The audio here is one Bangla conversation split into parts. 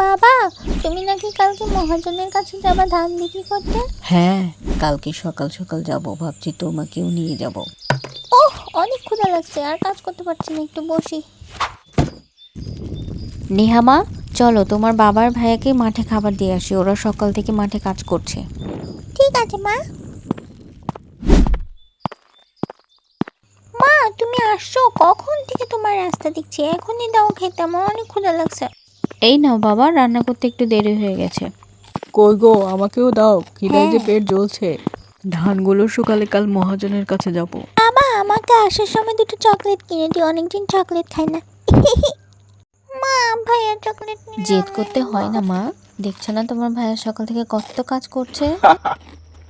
বাবা, তুমি নাকি কালকে মহাজনের কাছে যাবা ধান বিক্রি করতে? হ্যাঁ, কালকে সকাল সকাল যাব, ভাবছি তোমাকেও নিয়ে যাব। ওহ, অনেক ক্ষুধা লাগছে, আর কাজ করতে পারছি না, একটু বসি। নেহামা, চলো তোমার বাবার ভাইয়াকে মাঠে খাবার দিয়ে আসি, ওরা সকাল থেকে মাঠে কাজ করছে। ঠিক আছে মা। মা, তুমি আসছো কখন থেকে? তোমার রাস্তা দেখছি, এখনই দাও খেতে, আমার অনেক ক্ষুধা লাগছে। এই নাও বাবা, রান্না করতে একটু দেরি হয়ে গেছে। কই গো, আমাকেও দাও, খিদায় যে হ্যাঁ। পেট জ্বলছে। ধানগুলো শুকালে কাল মহাজনের কাছে যাব। বাবা, আমাকে আসার সময় দুটো চকলেট কিনে দিও, অনেকদিন চকলেট খাই না। মা, ভাইয়া চকলেট নিয়ে জেদ করতে হয় না মা, দেখছো না তোমার ভাইয়া সকাল থেকে কত কাজ করছে।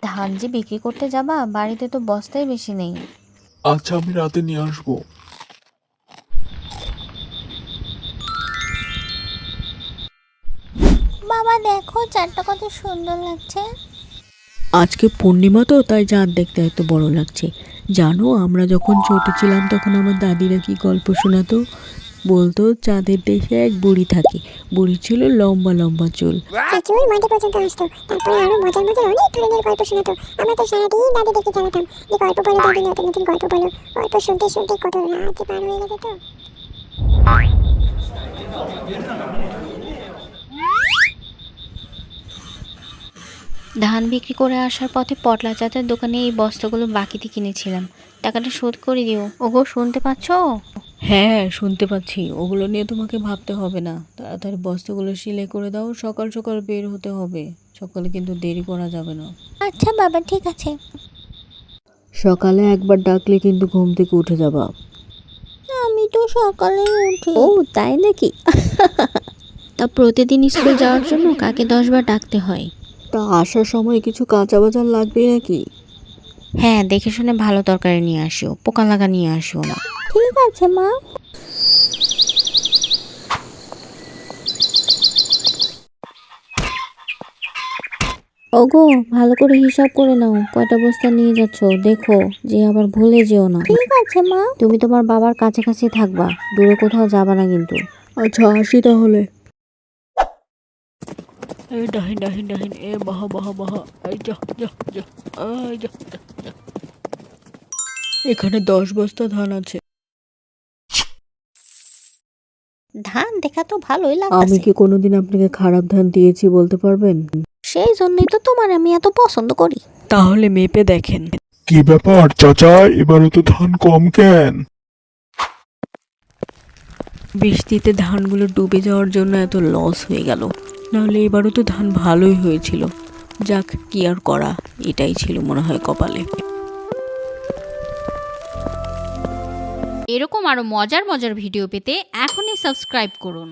ধান যে বিক্রি করতে যাবা, বাড়িতে তো বস্তাই বেশি নেই। আচ্ছা, আমি রাতে নিয়ে আসবো। বাবা দেখো, চারটা কত সুন্দর লাগছে। আজকে পূর্ণিমা তো, তাই চাঁদ দেখতে এত বড় লাগছে। জানো, আমরা যখন ছোট ছিলাম তখন আমার দাদিরা কি গল্প শোনাতো। বলতো চাঁদের দেশে এক বুড়ি থাকে, বুড়ি ছিল লম্বা লম্বা চুল। চুল মাটি পর্যন্ত আসতো, তারপরে আরো মজার মজার অনেক ধরনের গল্প শোনাতো। আমরা তো সারাদিন দাদি দেখে চালাতাম যে গল্প বলো দাদি, নতুন নতুন গল্প বলো। গল্প শুনতে শুনতে কত রাত যে পার হয়ে গেছে। তো ধান বিক্রি করে আসার পথে পটলা চাচার দোকানে এই বস্তাগুলো বাকিতে কিনেছিলাম, টাকাটা শোধ করে দিও। ওগো, শুনতে পাচ্ছো? হ্যাঁ, শুনতে পাচ্ছি। ওগুলো নিয়ে তোমাকে ভাবতে হবে না, তাড়াতাড়ি বস্তাগুলো সিলাই করে দাও, সকাল সকাল বের হতে হবে। সকালে কিন্তু দেরি করা যাবে না। আচ্ছা বাবা, ঠিক আছে। সকালে একবার ডাকলে কিন্তু ঘুম থেকে উঠে যাবা। আমি তো সকালে উঠি। ও তাই নাকি? তা প্রতিদিন স্কুল যাওয়ার জন্য কাকে 10 বার ডাকতে হয়? তা আসার সময় কিছু কাঁচা বাজার লাগবে নাকি? হ্যাঁ, দেখে শুনে ভালো তরকারি নিয়ে আসিও, পোকা লাগা নিয়ে আসিও না। ঠিক আছে মা। ওগো, ভালো করে হিসাব করে নাও, কয়টা বস্তা নিয়ে যাচ্ছ দেখো, যে আবার ভুলে যেও না। ঠিক আছে মা। তুমি তোমার বাবার কাছাকাছি থাকবা, দূরে কোথাও যাবা না কিন্তু। আচ্ছা, আসি তাহলে। এই ডাহিন ডাহিন ডাহিন, এ বাহা বাহা বাহা, এই যা যা যা, এই যা যা যা। এখানে 10 বস্তা ধান আছে। ধান দেখা তো ভালোই আমি লাগছে, কি কোনোদিন আপনাকে খারাপ ধান দিয়েছি বলতে পারবেন? সেই জন্যই তো তোমার আমি এত পছন্দ করি। তাহলে মেপে দেখেন। কি ব্যাপার চাচা, এবারও তো ধান কম কেন? বৃষ্টিতে ধানগুলো ডুবে যাওয়ার জন্য এত লস হয়ে গেল, নাহলে এবারও তো ধান ভালোই হয়েছিল। যাক, কি আর করা, এটাই ছিল মনে হয় কপালে। এরকম আরো মজার মজার ভিডিও পেতে এখনই সাবস্ক্রাইব করুন।